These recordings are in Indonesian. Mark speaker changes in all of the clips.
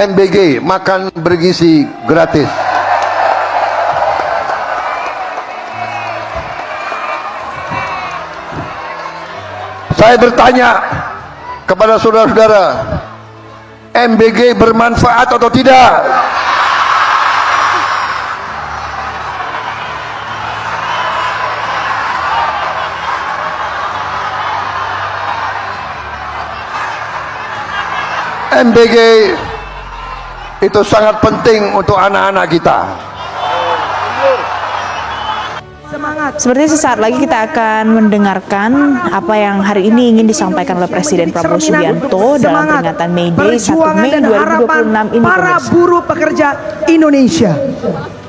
Speaker 1: MBG, makan bergizi gratis. Saya bertanya kepada saudara-saudara, MBG bermanfaat atau tidak? MBG itu sangat penting untuk anak-anak kita.
Speaker 2: Semangat. Seperti sesaat lagi kita akan mendengarkan apa yang hari ini ingin disampaikan oleh Presiden Prabowo Subianto dalam peringatan May Day 1 Mei 2026 ini.
Speaker 3: Para buruh pekerja Indonesia.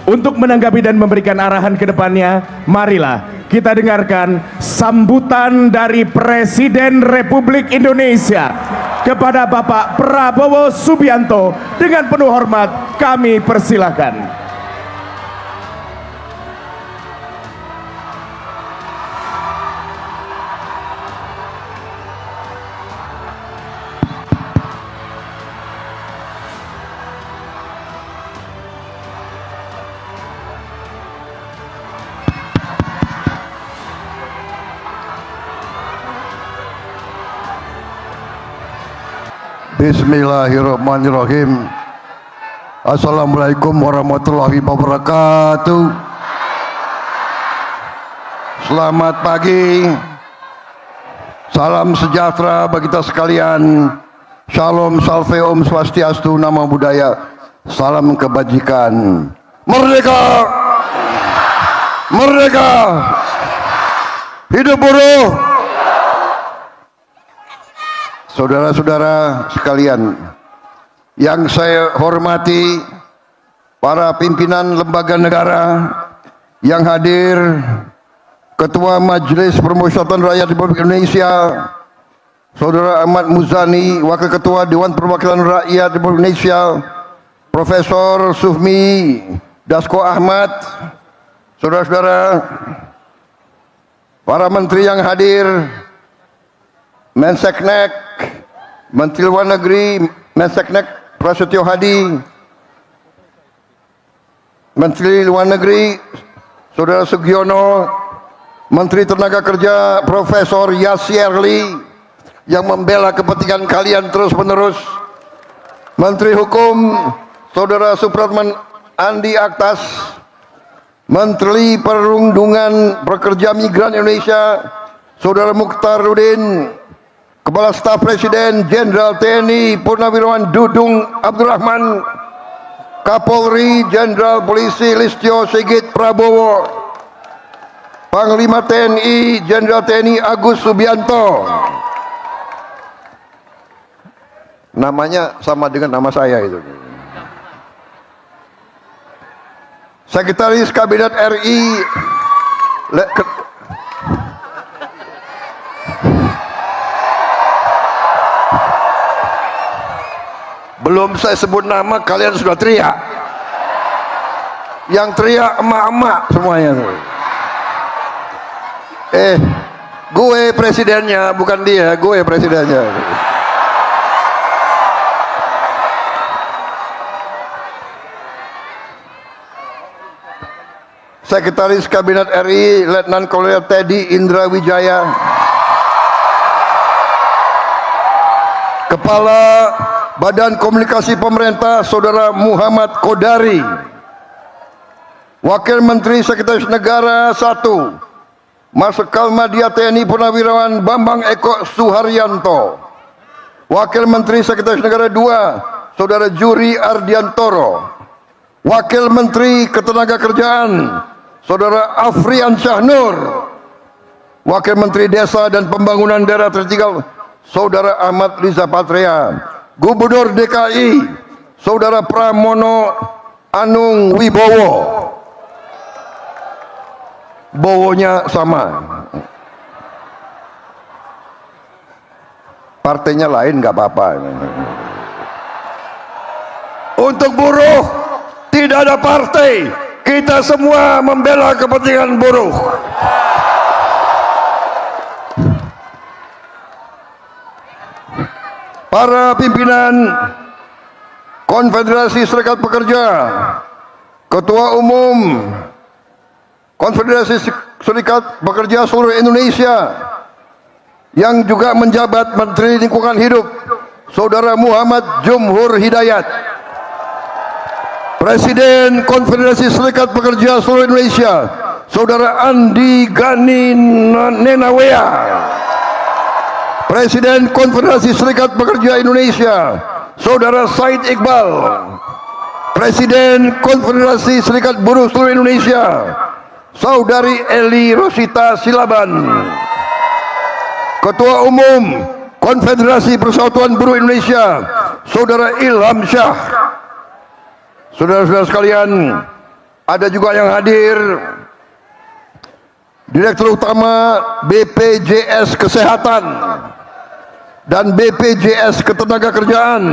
Speaker 4: Untuk menanggapi dan memberikan arahan ke depannya, marilah kita dengarkan sambutan dari Presiden Republik Indonesia kepada Bapak Prabowo Subianto. Dengan penuh hormat kami persilahkan.
Speaker 1: Bismillahirrahmanirrahim. Assalamualaikum warahmatullahi wabarakatuh. Selamat pagi. Salam sejahtera bagi kita sekalian. Shalom, salve, om swastiastu, namo buddhaya. Salam kebajikan. Merdeka! Merdeka! Hidup buruh! Saudara-saudara sekalian yang saya hormati, para pimpinan lembaga negara yang hadir, Ketua Majelis Permusyawaratan Rakyat Republik Indonesia Saudara Ahmad Muzani, Wakil Ketua Dewan Perwakilan Rakyat Republik Indonesia Profesor Sufmi Dasko Ahmad, saudara-saudara, para menteri yang hadir, Menseknek, Menteri Luar Negeri, Menseknek Prasetyo Hadi, Menteri Luar Negeri Saudara Sugiono, Menteri Tenaga Kerja Profesor Yasirli yang membela kepentingan kalian terus menerus, Menteri Hukum Saudara Supratman Andi Aktas, Menteri Perlindungan Pekerja Migran Indonesia Saudara Mukhtarudin, Kepala Staf Presiden Jenderal TNI Purnawirawan Dudung Abdurrahman, Kapolri Jenderal Polisi Listio Sigit Prabowo, Panglima TNI Jenderal TNI Agus Subianto. Namanya sama dengan nama saya itu. Sekretaris Kabinet RI belum saya sebut nama kalian sudah teriak. Yang teriak emak-emak semuanya. Gue presidennya, bukan dia, gue presidennya. Sekretaris Kabinet RI Letnan Kolonel Teddy Indra Wijaya, Kepala Badan Komunikasi Pemerintah Saudara Muhammad Kodari, Wakil Menteri Sekretaris Negara 1 Marsikal Madya TNI Purnawirawan Bambang Eko Suharyanto, Wakil Menteri Sekretaris Negara 2 Saudara Juri Ardiantoro, Wakil Menteri Ketenagakerjaan Saudara Afrian Syahnur, Wakil Menteri Desa dan Pembangunan Daerah Tertinggal Saudara Ahmad Riza Patria, Gubernur DKI Saudara Pramono Anung Wibowo, Bowonya sama, partainya lain nggak apa-apa. Untuk buruh tidak ada partai, kita semua membela kepentingan buruh. Para pimpinan Konfederasi Serikat Pekerja, Ketua Umum Konfederasi Serikat Pekerja seluruh Indonesia yang juga menjabat Menteri Lingkungan Hidup, Saudara Muhammad Jumhur Hidayat. Presiden Konfederasi Serikat Pekerja seluruh Indonesia, Saudara Andi Gani Nenawea. Presiden Konfederasi Serikat Pekerja Indonesia, Saudara Said Iqbal. Presiden Konfederasi Serikat Buruh seluruh Indonesia, Saudari Eli Rosita Silaban. Ketua Umum Konfederasi Persatuan Buruh Indonesia, Saudara Ilham Syah. Saudara-saudara sekalian, ada juga yang hadir Direktur Utama BPJS Kesehatan dan BPJS Ketenagakerjaan.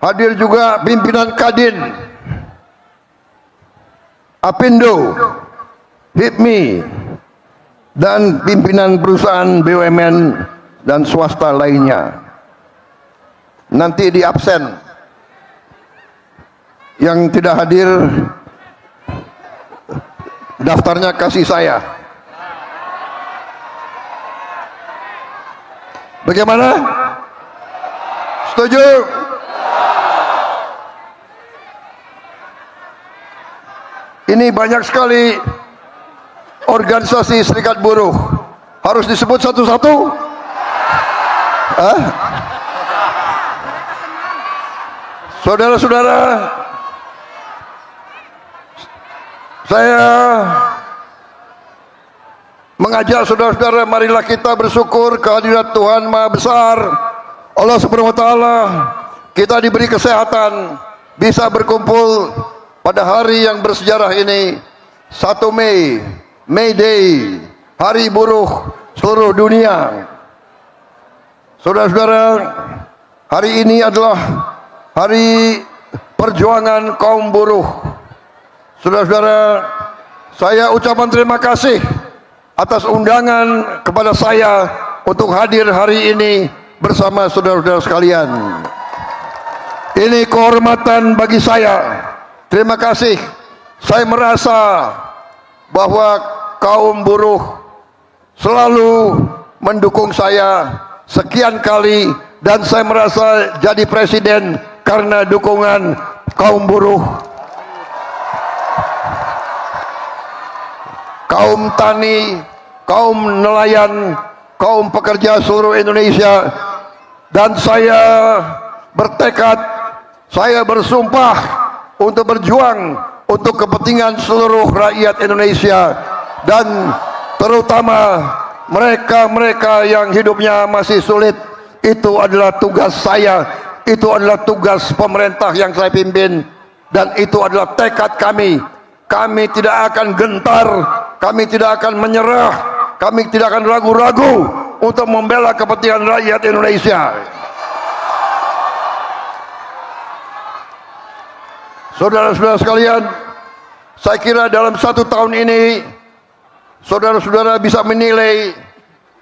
Speaker 1: Hadir juga pimpinan Kadin, Apindo, HIPMI, dan pimpinan perusahaan BUMN dan swasta lainnya. Nanti di absen, yang tidak hadir daftarnya kasih saya. Bagaimana? Setuju? Ini banyak sekali organisasi serikat buruh. Harus disebut satu-satu? Saudara-saudara, saya mengajak saudara-saudara, marilah kita bersyukur kehadirat Tuhan Maha Besar, Allah Subhanahu wa Ta'ala. Kita diberi kesehatan, bisa berkumpul pada hari yang bersejarah ini, 1 Mei, May Day, Hari Buruh seluruh dunia. Saudara-saudara, hari ini adalah hari perjuangan kaum buruh. Saudara-saudara, saya ucapan terima kasih atas undangan kepada saya untuk hadir hari ini bersama saudara-saudara sekalian. Ini kehormatan bagi saya. Terima kasih. Saya merasa bahwa kaum buruh selalu mendukung saya sekian kali, dan saya merasa jadi presiden karena dukungan kaum buruh. Kaum tani, kaum nelayan, kaum pekerja seluruh Indonesia, dan saya bertekad, saya bersumpah untuk berjuang untuk kepentingan seluruh rakyat Indonesia, dan terutama mereka-mereka yang hidupnya masih sulit. Itu adalah tugas saya, itu adalah tugas pemerintah yang saya pimpin, dan itu adalah tekad kami. Kami tidak akan gentar, kami tidak akan menyerah, kami tidak akan ragu-ragu untuk membela kepentingan rakyat Indonesia. Saudara-saudara sekalian, saya kira dalam 1 tahun ini saudara-saudara bisa menilai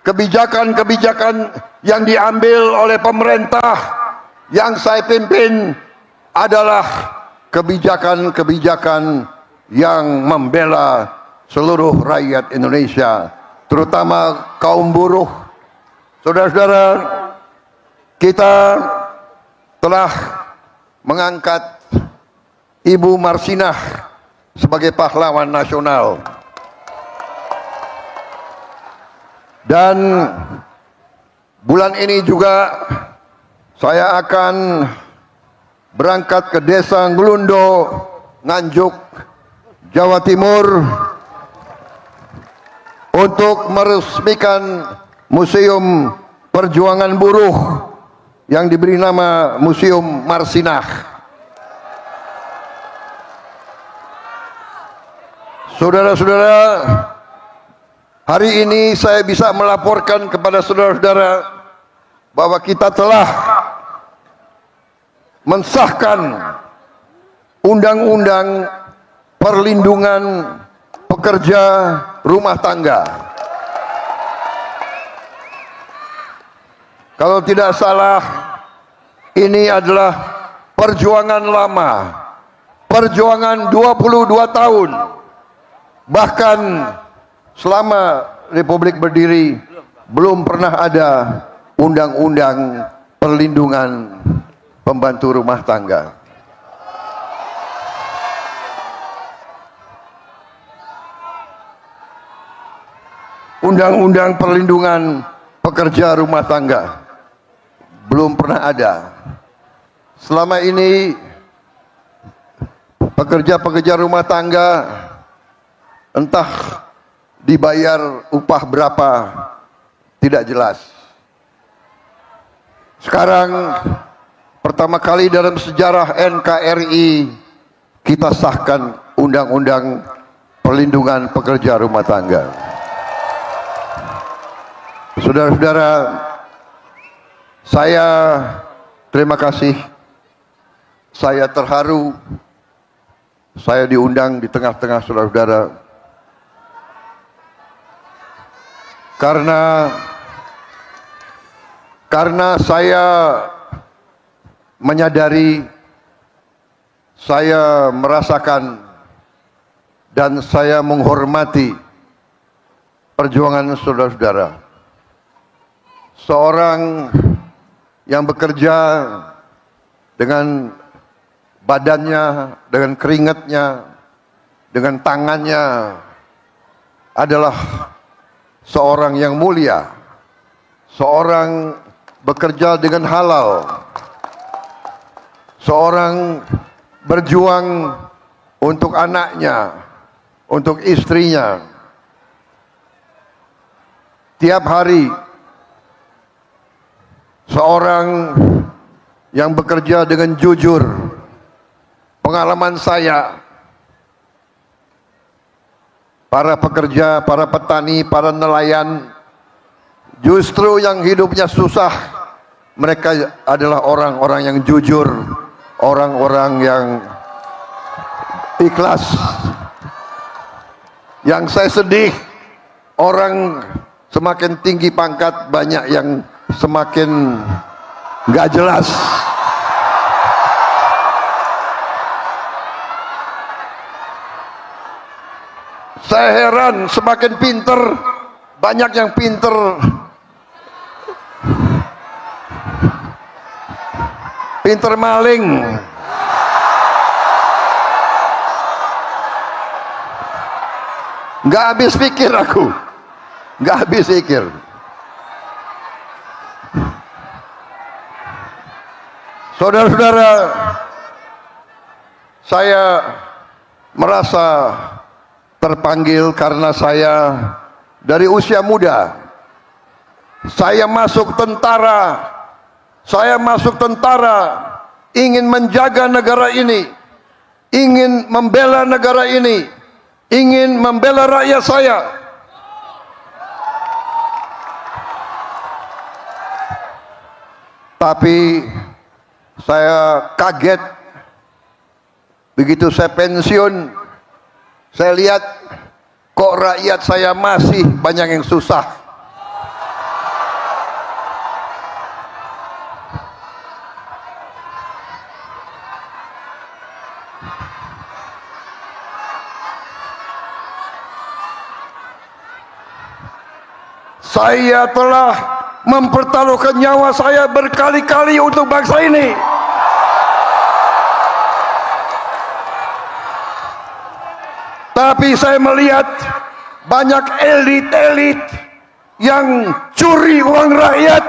Speaker 1: kebijakan-kebijakan yang diambil oleh pemerintah yang saya pimpin adalah kebijakan-kebijakan yang membela seluruh rakyat Indonesia, terutama kaum buruh. Saudara-saudara, kita telah mengangkat Ibu Marsinah sebagai pahlawan nasional, dan bulan ini juga saya akan berangkat ke desa Nglundo, Nganjuk, Jawa Timur, untuk meresmikan Museum Perjuangan Buruh yang diberi nama Museum Marsinah. Saudara-saudara, hari ini saya bisa melaporkan kepada saudara-saudara bahwa kita telah mensahkan Undang-Undang Perlindungan Pekerja Rumah Tangga. Kalau tidak salah, ini adalah perjuangan lama, perjuangan 22 tahun, bahkan selama Republik berdiri belum pernah ada undang-undang perlindungan pembantu rumah tangga. Undang-undang perlindungan pekerja rumah tangga belum pernah ada. Selama ini pekerja-pekerja rumah tangga entah dibayar upah berapa tidak jelas. Sekarang pertama kali dalam sejarah NKRI kita sahkan undang-undang perlindungan pekerja rumah tangga. Saudara-saudara, saya terima kasih. Saya terharu. Saya diundang di tengah-tengah saudara-saudara. Karena saya menyadari, saya merasakan, dan saya menghormati perjuangan saudara-saudara. Seorang yang bekerja dengan badannya, dengan keringatnya, dengan tangannya adalah seorang yang mulia. Seorang bekerja dengan halal. Seorang berjuang untuk anaknya, untuk istrinya. Tiap hari seorang yang bekerja dengan jujur. Pengalaman saya, para pekerja, para petani, para nelayan, justru yang hidupnya susah, mereka adalah orang-orang yang jujur, orang-orang yang ikhlas. Yang saya sedih, orang semakin tinggi pangkat, banyak yang semakin nggak jelas. Saya heran, semakin pinter, banyak yang pinter maling. Nggak habis pikir aku, nggak habis pikir. Saudara-saudara, saya merasa terpanggil karena saya dari usia muda, saya masuk tentara, ingin menjaga negara ini, ingin membela negara ini, ingin membela rakyat saya. Tapi saya kaget begitu saya pensiun, saya lihat kok rakyat saya masih banyak yang susah. Saya telah mempertaruhkan nyawa saya berkali-kali untuk bangsa ini. Tapi saya melihat banyak elit-elit yang curi uang rakyat.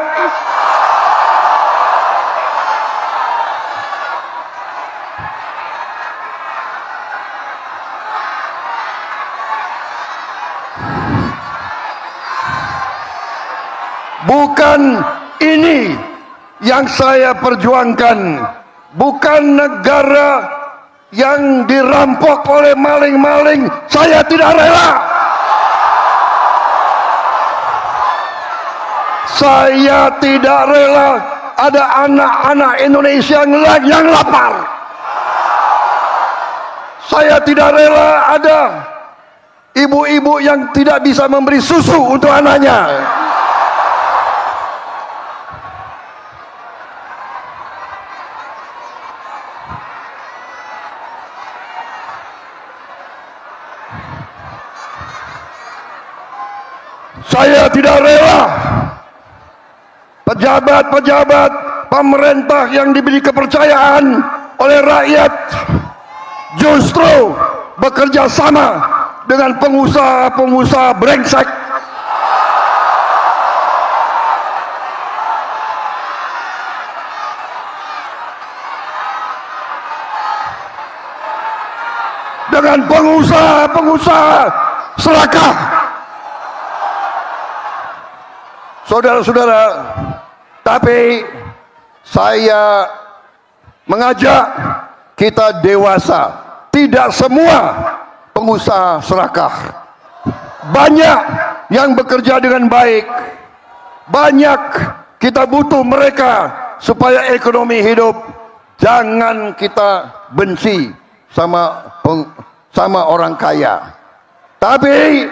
Speaker 1: Bukan ini yang saya perjuangkan, bukan negara yang dirampok oleh maling-maling. Saya tidak rela. Saya tidak rela ada anak-anak Indonesia yang lapar. Saya tidak rela ada ibu-ibu yang tidak bisa memberi susu untuk anaknya. Saya tidak rela pejabat-pejabat pemerintah yang diberi kepercayaan oleh rakyat justru bekerja sama dengan pengusaha-pengusaha brengsek. Dengan pengusaha-pengusaha serakah. Saudara-saudara, tapi saya mengajak kita dewasa. Tidak semua pengusaha serakah. Banyak yang bekerja dengan baik. Banyak kita butuh mereka supaya ekonomi hidup. Jangan kita benci sama orang kaya. Tapi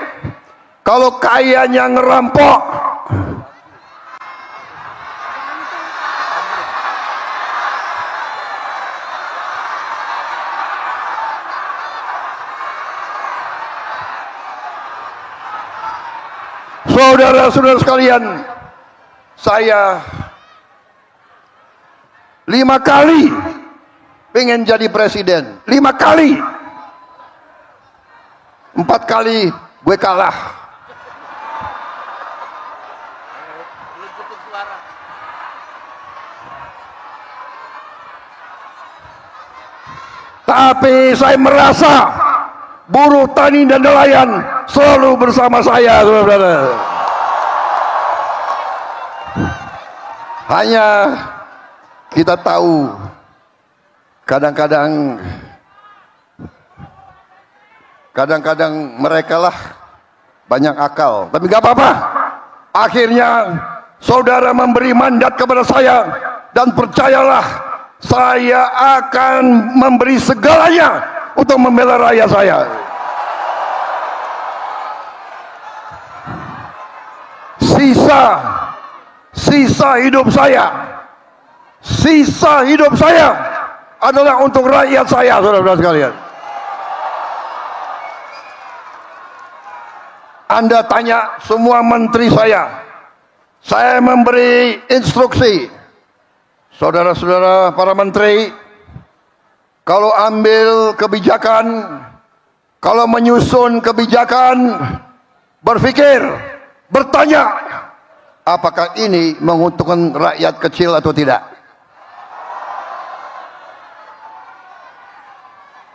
Speaker 1: kalau kayanya ngerampok, saudara-saudara sekalian, saya 5 kali pengen jadi presiden. 5 kali. 4 kali gue kalah. Tapi saya merasa buruh, tani dan nelayan selalu bersama saya, saudara-saudara. Hanya kita tahu kadang-kadang mereka lah banyak akal, tapi gak apa-apa. Akhirnya saudara memberi mandat kepada saya, dan percayalah, saya akan memberi segalanya untuk membela rakyat saya. Sisa hidup saya adalah untuk rakyat saya, saudara-saudara sekalian. Anda tanya semua menteri saya memberi instruksi, saudara-saudara para menteri, kalau ambil kebijakan, kalau menyusun kebijakan, berpikir, bertanya, apakah ini menguntungkan rakyat kecil atau tidak?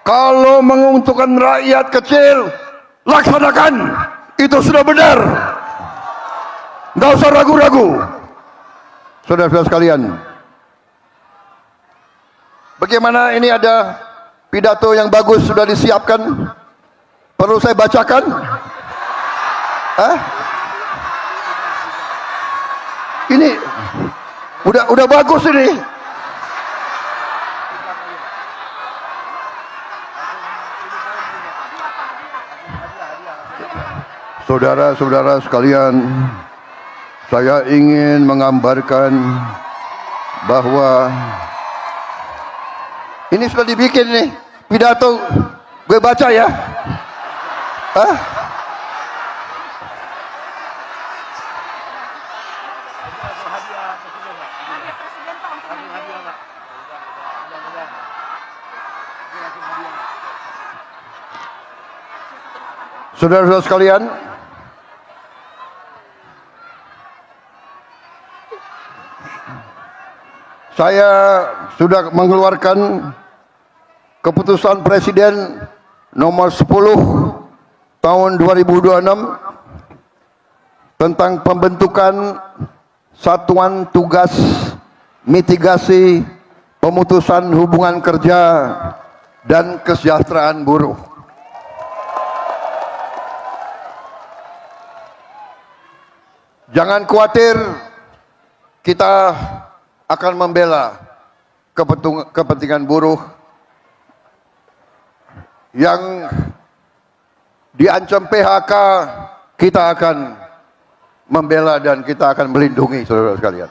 Speaker 1: Kalau menguntungkan rakyat kecil, laksanakan. Itu sudah benar. Nggak usah ragu-ragu. Saudara-saudara sekalian, bagaimana ini ada pidato yang bagus sudah disiapkan? Perlu saya bacakan? Ini udah bagus ini. Saudara-saudara sekalian, saya ingin menggambarkan bahwa ini sudah dibikin nih pidato, gue baca ya. Saudara-saudara sekalian, saya sudah mengeluarkan keputusan Presiden nomor 10 tahun 2026 tentang pembentukan Satuan Tugas Mitigasi Pemutusan Hubungan Kerja dan Kesejahteraan Buruh. Jangan khawatir, kita akan membela kepentingan buruh yang diancam PHK. Kita akan membela dan kita akan melindungi, saudara sekalian.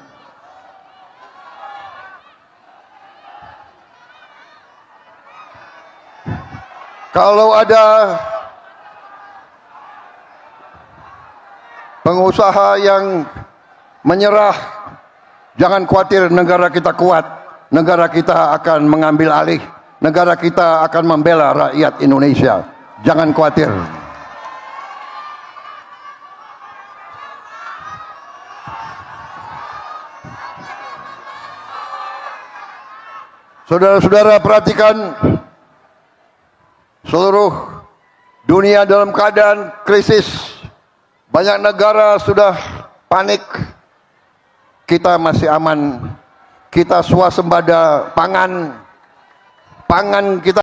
Speaker 1: Kalau ada pengusaha yang menyerah, jangan khawatir, negara kita kuat. Negara kita akan mengambil alih. Negara kita akan membela rakyat Indonesia. Jangan khawatir. Saudara-saudara, perhatikan, seluruh dunia dalam keadaan krisis. Banyak negara sudah panik. Kita masih aman. Kita swasembada pangan. Pangan kita